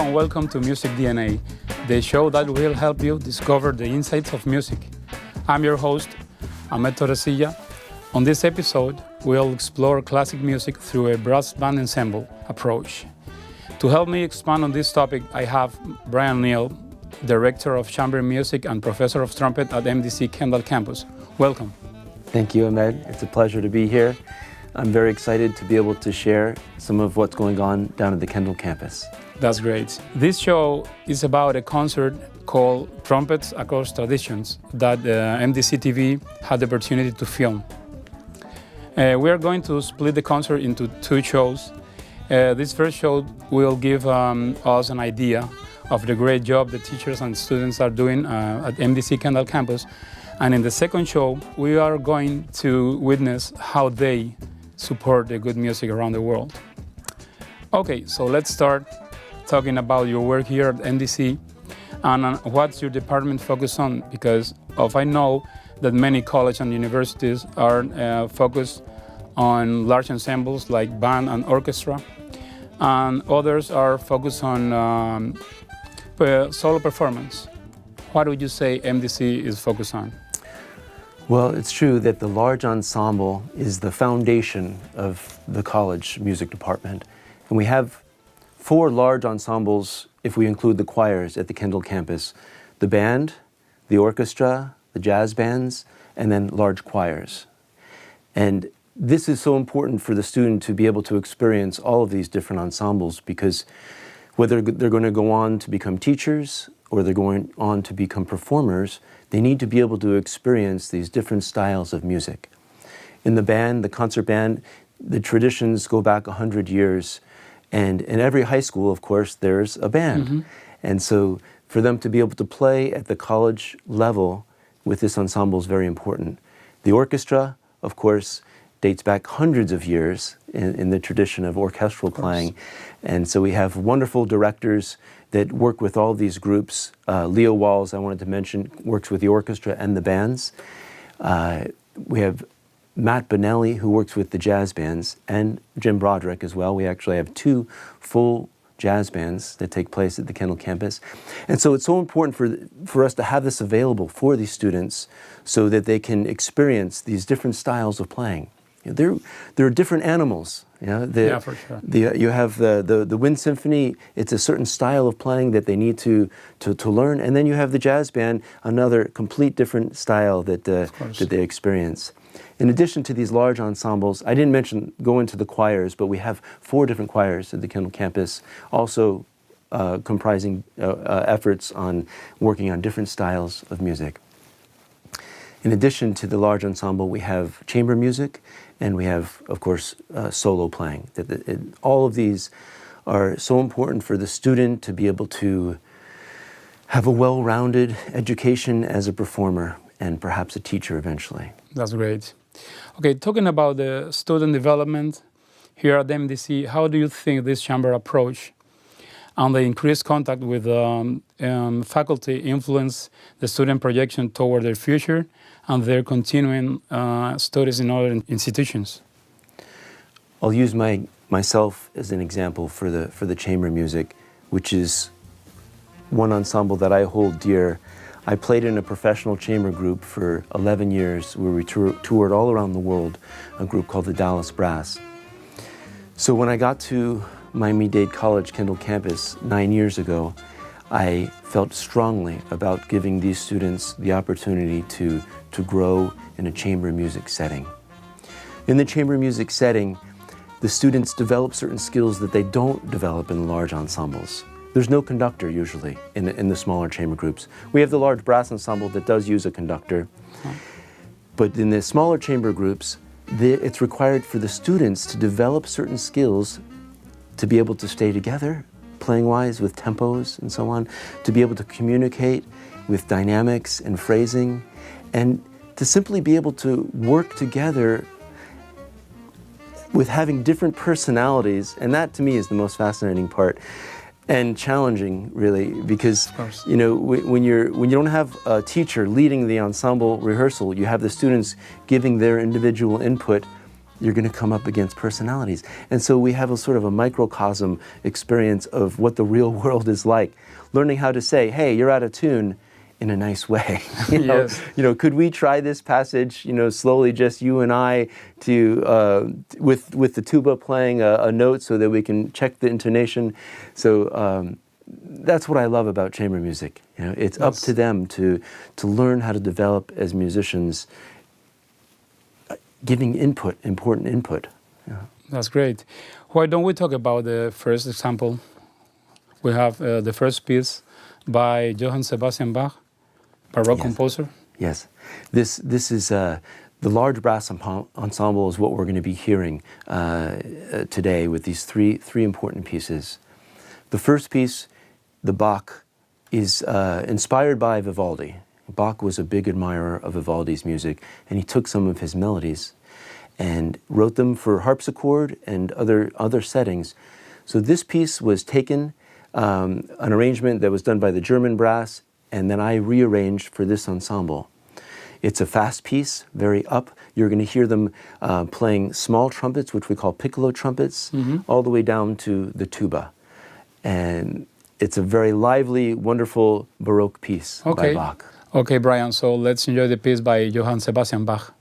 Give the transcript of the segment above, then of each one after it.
and welcome to Music DNA, the show that will help you discover the insights of music. I'm your host, Ahmed Torresilla. On this episode, we'll explore classic music through a brass band ensemble approach. To help me expand on this topic, I have Brian Neal, Director of Chamber Music and Professor of Trumpet at MDC Kendall Campus. Welcome. Thank you, Ahmed. It's a pleasure to be here. I'm very excited to be able to share some of what's going on down at the Kendall campus. That's great. This show is about a concert called Trumpets Across Traditions that MDC-TV had the opportunity to film. We are going to split the concert into two shows. This first show will give us an idea of the great job the teachers and students are doing at MDC Kendall campus. And in the second show, we are going to witness how they support the good music around the world. Okay, so let's start talking about your work here at MDC and what's your department focused on, because I know that many colleges and universities are focused on large ensembles like band and orchestra, and others are focused on solo performance. What would you say MDC is focused on? Well, it's true that the large ensemble is the foundation of the college music department. And we have 4 large ensembles, if we include the choirs at the Kendall campus: the band, the orchestra, the jazz bands, and then large choirs. And this is so important for the student to be able to experience all of these different ensembles, because whether they're going to go on to become teachers or they're going on to become performers, they need to be able to experience these different styles of music. In the band, the concert band, the traditions go back 100 years. And in every high school, of course, there's a band. Mm-hmm. And so for them to be able to play at the college level with this ensemble is very important. The orchestra, of course, dates back hundreds of years in the tradition of orchestral playing. And so we have wonderful directors that work with all these groups. Leo Walls, I wanted to mention, works with the orchestra and the bands. We have Matt Bonelli, who works with the jazz bands, and Jim Broderick as well. We actually have 2 full jazz bands that take place at the Kendall campus. And so it's so important for us to have this available for these students so that they can experience these different styles of playing. They're different animals. Yeah, for sure. You have the wind symphony. It's a certain style of playing that they need to learn, and then you have the jazz band, another complete different style that they experience. In addition to these large ensembles, I didn't go into the choirs, but we have 4 different choirs at the Kendall campus, also comprising efforts on working on different styles of music. In addition to the large ensemble, we have chamber music, and we have, of course, solo playing. All of these are so important for the student to be able to have a well-rounded education as a performer and perhaps a teacher eventually. That's great. Okay, talking about the student development here at MDC, how do you think this chamber approach and the increased contact with faculty influence the student projection toward their future and their continuing studies in other institutions? I'll use myself as an example for the chamber music, which is one ensemble that I hold dear. I played in a professional chamber group for 11 years where we toured all around the world, a group called the Dallas Brass. So when I got to Miami-Dade College Kendall campus 9 years ago, I felt strongly about giving these students the opportunity to grow in a chamber music setting. In the chamber music setting, the students develop certain skills that they don't develop in large ensembles. There's no conductor usually in the smaller chamber groups. We have the large brass ensemble that does use a conductor. But in the smaller chamber groups, it's required for the students to develop certain skills to be able to stay together, playing-wise, with tempos and so on, to be able to communicate with dynamics and phrasing, and to simply be able to work together with having different personalities. And that, to me, is the most fascinating part. And challenging, really, because when you don't have a teacher leading the ensemble rehearsal, you have the students giving their individual input, you're going to come up against personalities. And so we have a sort of a microcosm experience of what the real world is like, learning how to say, hey, you're out of tune, in a nice way. Yes. Could we try this passage, slowly, just you and I, to with the tuba playing a note so that we can check the intonation. So that's what I love about chamber music. It's up to them to learn how to develop as musicians, giving input, important input. That's great. Why don't we talk about the first example? We have the first piece by Johann Sebastian Bach, Baroque composer. Yes, this is the large brass ensemble is what we're going to be hearing today with these three important pieces. The first piece, the Bach, is inspired by Vivaldi. Bach was a big admirer of Vivaldi's music, and he took some of his melodies and wrote them for harpsichord and other settings. So this piece was taken, an arrangement that was done by the German brass, and then I rearranged for this ensemble. It's a fast piece, very up. You're going to hear them playing small trumpets, which we call piccolo trumpets, all the way down to the tuba. And it's a very lively, wonderful Baroque piece by Bach. Okay, Brian, so let's enjoy the piece by Johann Sebastian Bach.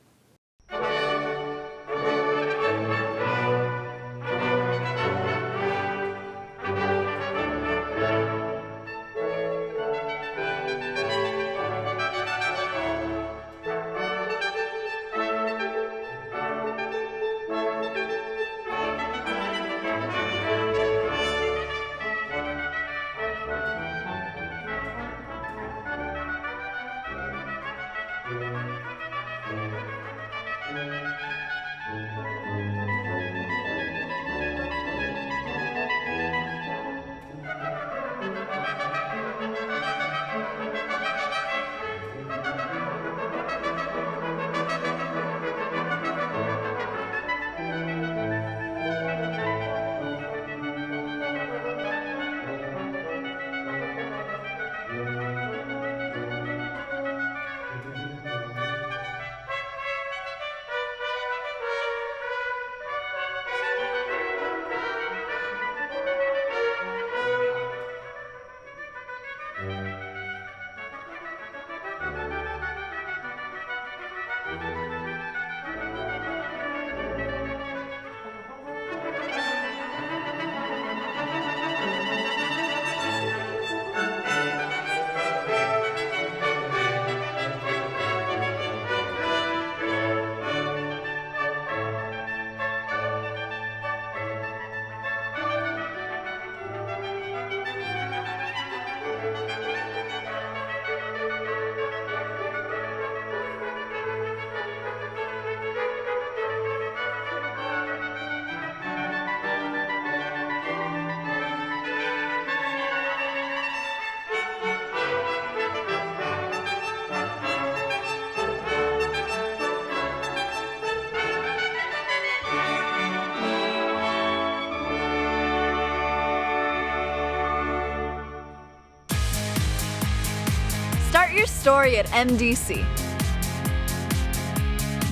Start your story at MDC.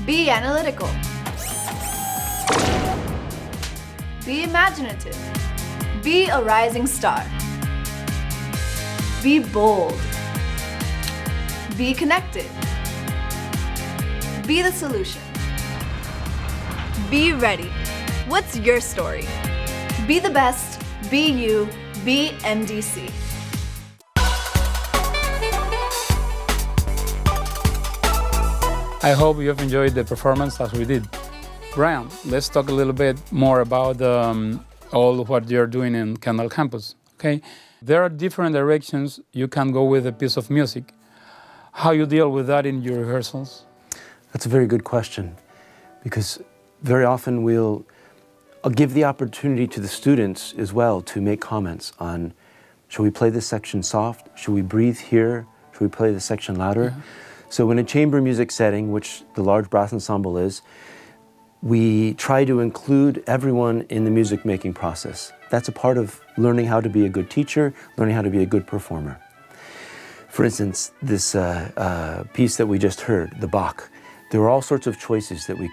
Be analytical. Be imaginative. Be a rising star. Be bold. Be connected. Be the solution. Be ready. What's your story? Be the best. Be you. Be MDC. I hope you have enjoyed the performance as we did. Brian, let's talk a little bit more about all what you're doing in Kendall campus. Okay, there are different directions you can go with a piece of music. How you deal with that in your rehearsals? That's a very good question, because very often I'll give the opportunity to the students as well to make comments on, should we play this section soft? Should we breathe here? Should we play this section louder? So in a chamber music setting, which the large brass ensemble is, we try to include everyone in the music making process. That's a part of learning how to be a good teacher, learning how to be a good performer. For instance, this piece that we just heard, the Bach, there are all sorts of choices that we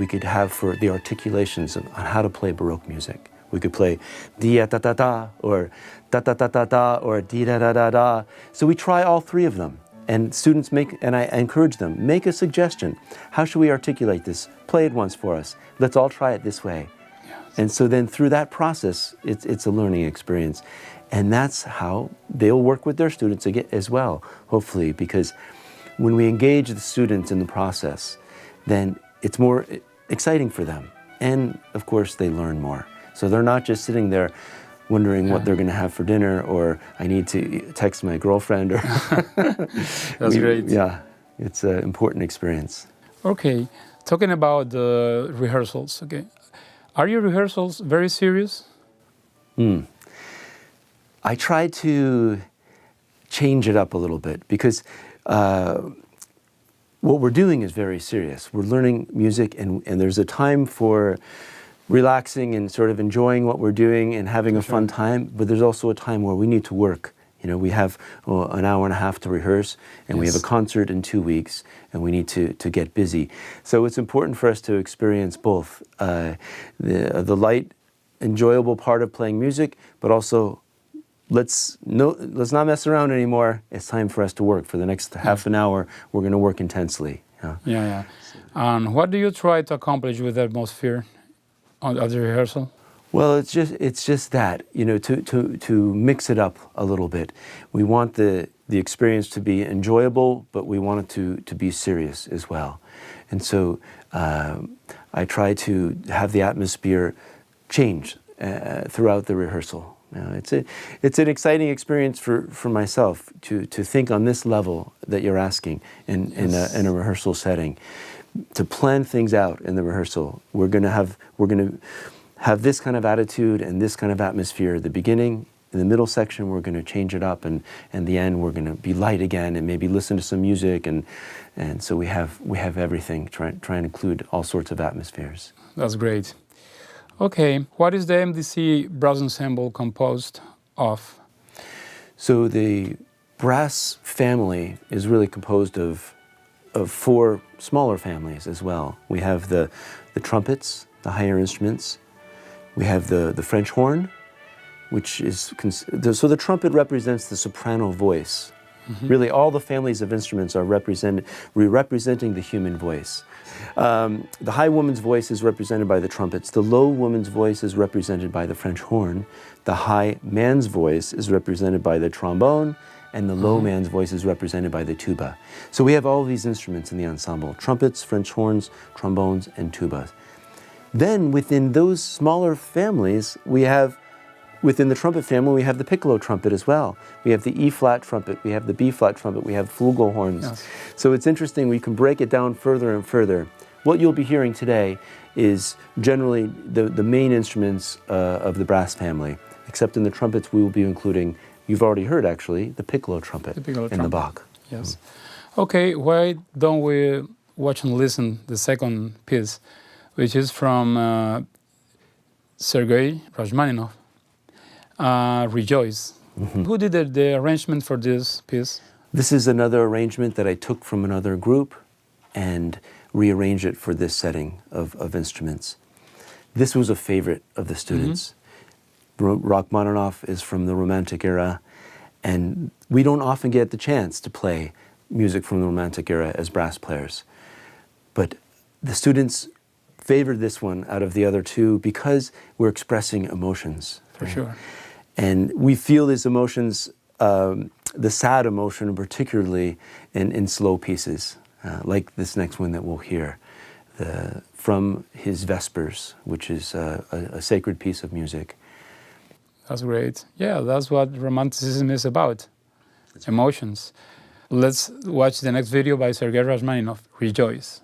could have for the articulations on how to play Baroque music. We could play di-da-da-da, or da-da-da-da-da, or di-da-da-da-da. So we try all three of them. And students and I encourage them, make a suggestion. How should we articulate this? Play it once for us. Let's all try it this way. Yes. And so then through that process, it's a learning experience. And that's how they'll work with their students as well, hopefully, because when we engage the students in the process, then it's more exciting for them. And of course, they learn more. So they're not just sitting there wondering what they're going to have for dinner, or I need to text my girlfriend. Or That's great. Yeah, it's an important experience. Okay, talking about the rehearsals, okay. Are your rehearsals very serious? I try to change it up a little bit because what we're doing is very serious. We're learning music, and there's a time for relaxing and sort of enjoying what we're doing and having a fun time, but there's also a time where we need to work. You know, we have an hour and a half to rehearse, and we have a concert in 2 weeks, and we need to get busy. So it's important for us to experience both the light, enjoyable part of playing music, but also let's not mess around anymore. It's time for us to work. For the next half an hour, we're going to work intensely. Yeah. And what do you try to accomplish with the atmosphere of the rehearsal? Well, it's just that, you know, to mix it up a little bit. We want the experience to be enjoyable, but we want it to be serious as well. And so I try to have the atmosphere change throughout the rehearsal. You know, it's an exciting experience for myself to think on this level that you're asking in a rehearsal setting, to plan things out in the rehearsal. We're going to have this kind of attitude and this kind of atmosphere at the beginning. In the middle section, we're going to change it up, and in the end, we're going to be light again, and maybe listen to some music, and so we have everything. Try and include all sorts of atmospheres. That's great. Okay, what is the MDC brass ensemble composed of? So the brass family is really composed of 4 smaller families as well. We have the trumpets, the higher instruments. We have the French horn, which is, so the trumpet represents the soprano voice. Mm-hmm. Really, all the families of instruments are representing the human voice. The high woman's voice is represented by the trumpets. The low woman's voice is represented by the French horn. The high man's voice is represented by the trombone, and the low man's voice is represented by the tuba. So we have all of these instruments in the ensemble: trumpets, French horns, trombones, and tubas. Then within those smaller families, within the trumpet family, we have the piccolo trumpet as well. We have the E-flat trumpet, we have the B-flat trumpet, we have flugelhorns. Yes. So it's interesting, we can break it down further and further. What you'll be hearing today is generally the main instruments of the brass family, except in the trumpets we will be including, you've already heard actually, the piccolo trumpet and the Bach. Yes. Okay, why don't we watch and listen the second piece, which is from Sergei Rachmaninoff, Rejoice. Mm-hmm. Who did the arrangement for this piece? This is another arrangement that I took from another group and rearranged it for this setting of instruments. This was a favorite of the students. Mm-hmm. Rachmaninoff is from the Romantic era, and we don't often get the chance to play music from the Romantic era as brass players. But the students favored this one out of the other two because we're expressing emotions. For sure. And we feel these emotions, the sad emotion particularly in slow pieces, like this next one that we'll hear, from his Vespers, which is a sacred piece of music. That's great. Yeah, that's what Romanticism is about, emotions. Let's watch the next video by Sergei Rachmaninoff, Rejoice.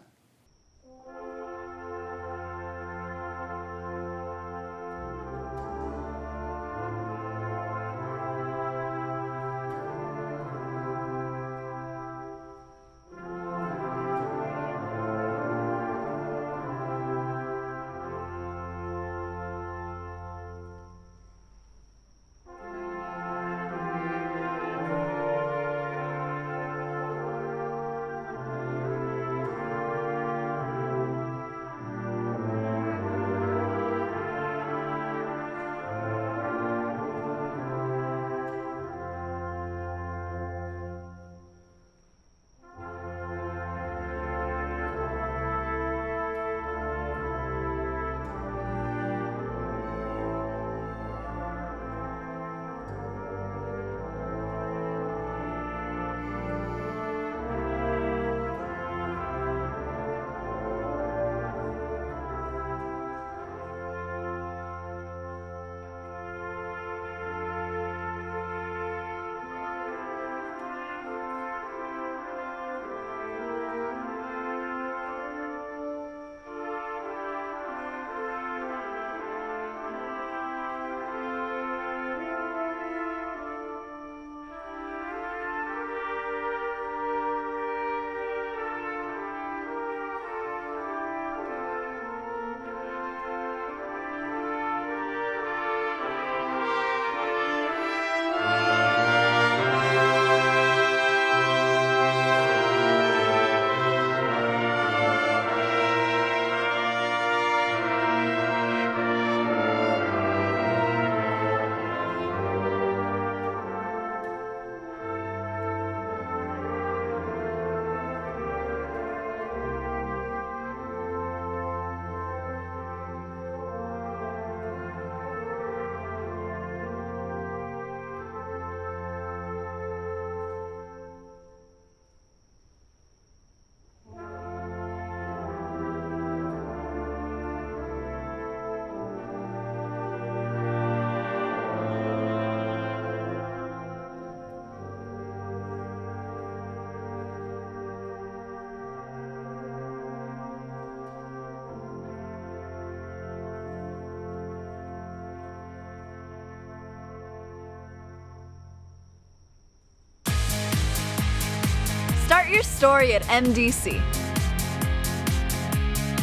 Start your story at MDC.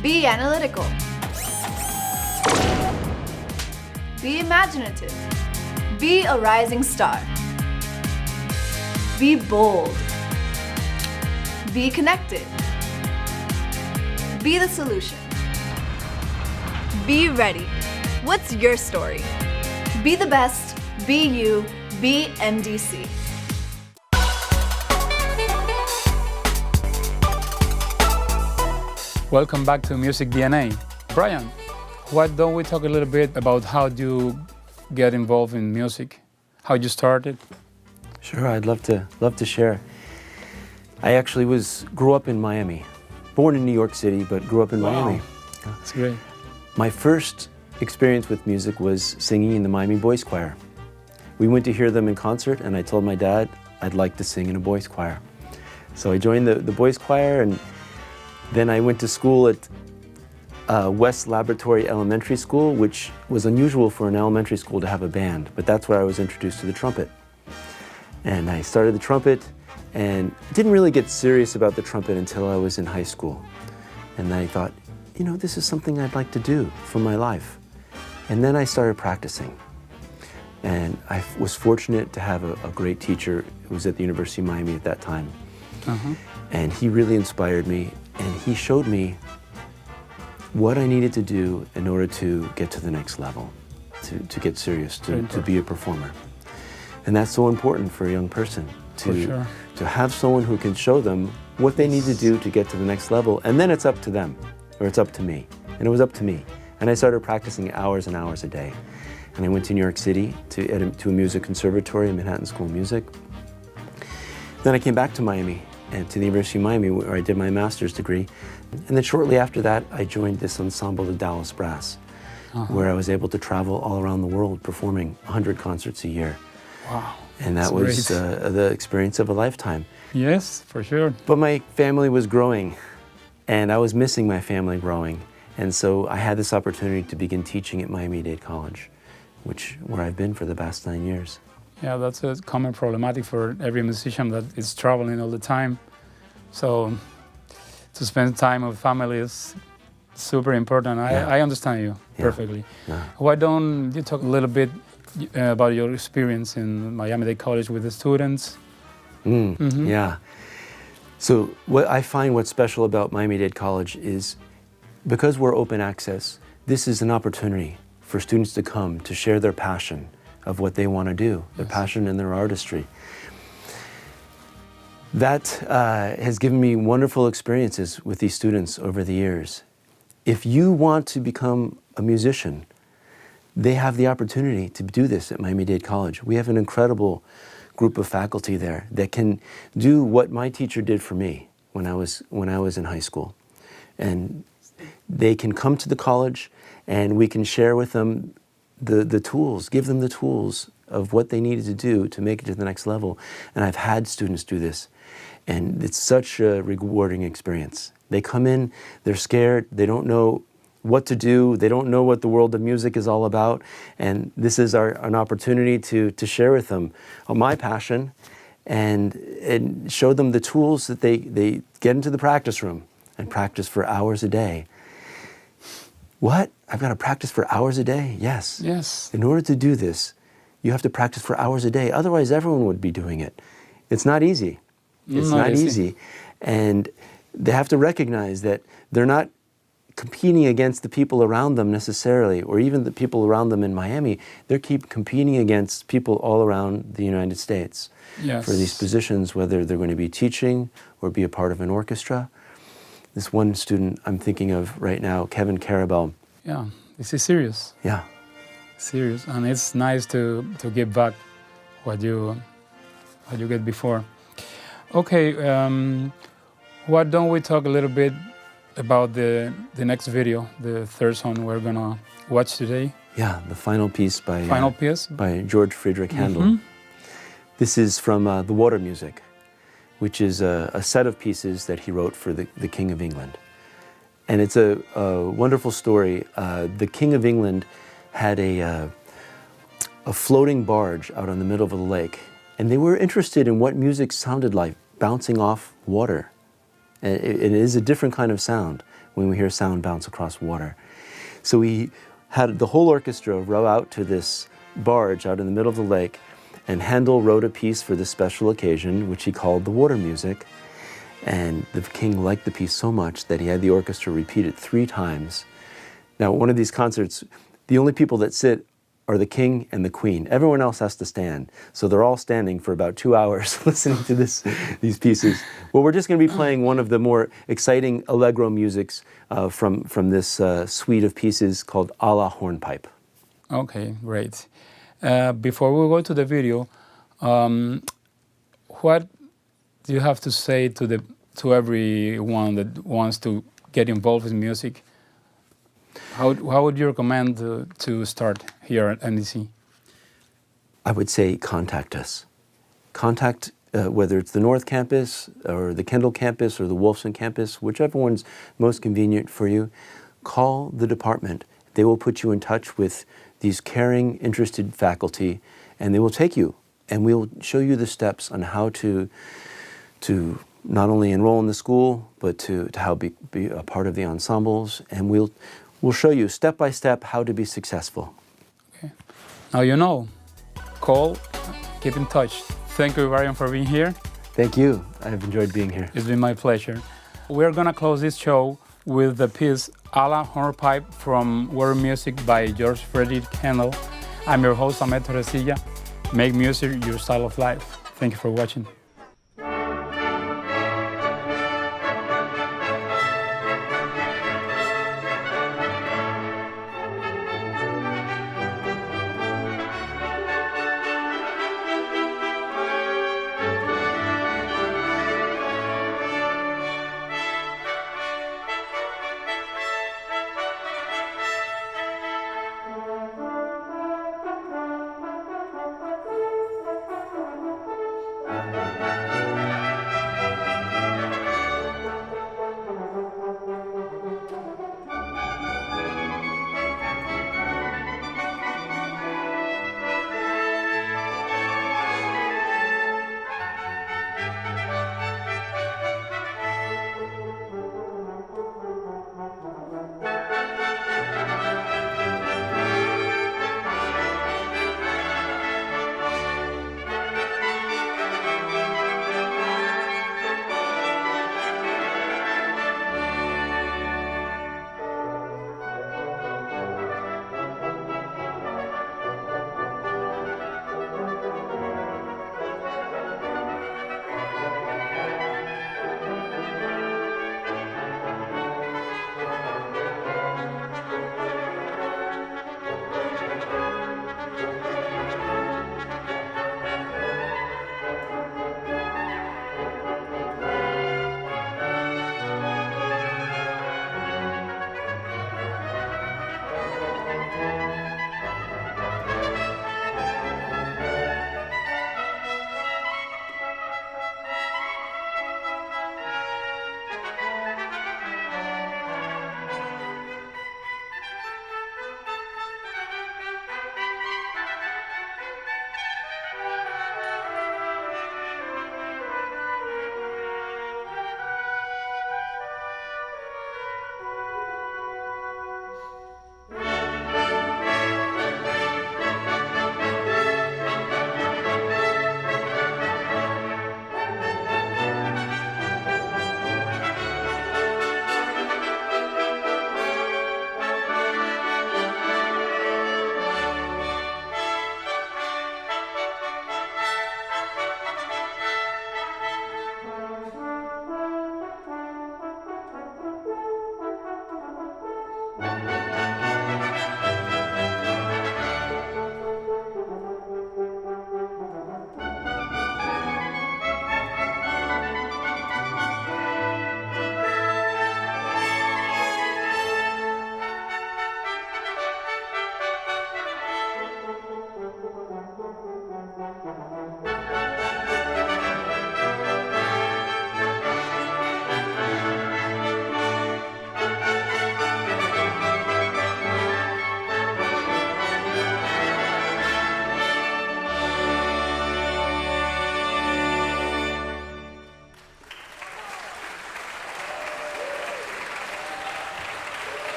Be analytical. Be imaginative. Be a rising star. Be bold. Be connected. Be the solution. Be ready. What's your story? Be the best. Be you. Be MDC. Welcome back to Music DNA. Brian, why don't we talk a little bit about how you get involved in music? How you started? Sure, I'd love to share. I actually grew up in Miami, born in New York City, but grew up in Miami. That's great. My first experience with music was singing in the Miami Boys Choir. We went to hear them in concert, and I told my dad I'd like to sing in a boys choir. So I joined the boys choir, and then I went to school at West Laboratory Elementary School, which was unusual for an elementary school to have a band, but that's where I was introduced to the trumpet. And I started the trumpet and didn't really get serious about the trumpet until I was in high school. And then I thought, this is something I'd like to do for my life. And then I started practicing. And I was fortunate to have a great teacher who was at the University of Miami at that time. And he really inspired me, and he showed me what I needed to do in order to get to the next level, to get serious, to be a performer. And that's so important for a young person, to have someone who can show them what they need to do to get to the next level, and then it's up to them, or it's up to me. And it was up to me. And I started practicing hours and hours a day. And I went to New York City to a music conservatory, Manhattan School of Music. Then I came back to Miami, and to the University of Miami, where I did my master's degree. And then shortly after that, I joined this ensemble, the Dallas Brass, where I was able to travel all around the world performing 100 concerts a year. Wow. And that was the experience of a lifetime. Yes, for sure. But my family was growing, and I was missing my family growing. And so I had this opportunity to begin teaching at Miami-Dade College, where I've been for the past 9 years. Yeah, that's a common problematic for every musician that is traveling all the time. So to spend time with family is super important. I understand you perfectly. Yeah. Why don't you talk a little bit about your experience in Miami-Dade College with the students? Yeah. So what I find what's special about Miami-Dade College is because we're open access, this is an opportunity for students to come to share their passion of what they want to do, their passion and their artistry. That has given me wonderful experiences with these students over the years. If you want to become a musician, they have the opportunity to do this at Miami-Dade College. We have an incredible group of faculty there that can do what my teacher did for me when I was in high school. And they can come to the college, and we can share with them the tools, give them the tools of what they needed to do to make it to the next level. And I've had students do this, and it's such a rewarding experience. They come in, they're scared, they don't know what to do, they don't know what the world of music is all about, and this is an opportunity to share with them my passion and show them the tools that they get into the practice room and practice for hours a day. What? I've got to practice for hours a day? Yes. Yes. In order to do this, you have to practice for hours a day. Otherwise, everyone would be doing it. It's not easy. It's not easy. And they have to recognize that they're not competing against the people around them necessarily, or even the people around them in Miami. They're competing against people all around the United States for these positions, whether they're going to be teaching or be a part of an orchestra. This one student I'm thinking of right now, Kevin Carabel. Yeah, this is serious. Yeah. Serious, and it's nice to give back what you get before. Okay, why don't we talk a little bit about the next video, the third song we're gonna watch today? Yeah, the final piece by George Friedrich Handel. This is from the Water Music, which is a set of pieces that he wrote for the King of England. And it's a wonderful story. The King of England had a floating barge out on the middle of the lake, and they were interested in what music sounded like bouncing off water. It is a different kind of sound when we hear sound bounce across water. So we had the whole orchestra row out to this barge out in the middle of the lake, and Handel wrote a piece for this special occasion, which he called the water music. And the king liked the piece so much that he had the orchestra repeat it 3 times. Now, one of these concerts, the only people that sit are the king and the queen. Everyone else has to stand. So they're all standing for about 2 hours listening to these pieces. Well, we're just going to be playing one of the more exciting allegro musics from this suite of pieces called A la Hornpipe. Okay, great. Before we go to the video, what do you have to say to everyone that wants to get involved with music? How would you recommend to start here at MDC? I would say contact us. Contact whether it's the North Campus or the Kendall Campus or the Wolfson Campus, whichever one's most convenient for you. Call the department. They will put you in touch with these caring, interested faculty, and they will take you, and we'll show you the steps on how to not only enroll in the school, but to how be a part of the ensembles, and we'll show you step by step how to be successful. Okay. Now you know. Call, keep in touch. Thank you, Varian, for being here. Thank you. I've enjoyed being here. It's been my pleasure. We're gonna close this show with the piece A la Hornpipe from Water Music by George Frederick Handel. I'm your host, Ahmed Torresilla. Make music your style of life. Thank you for watching.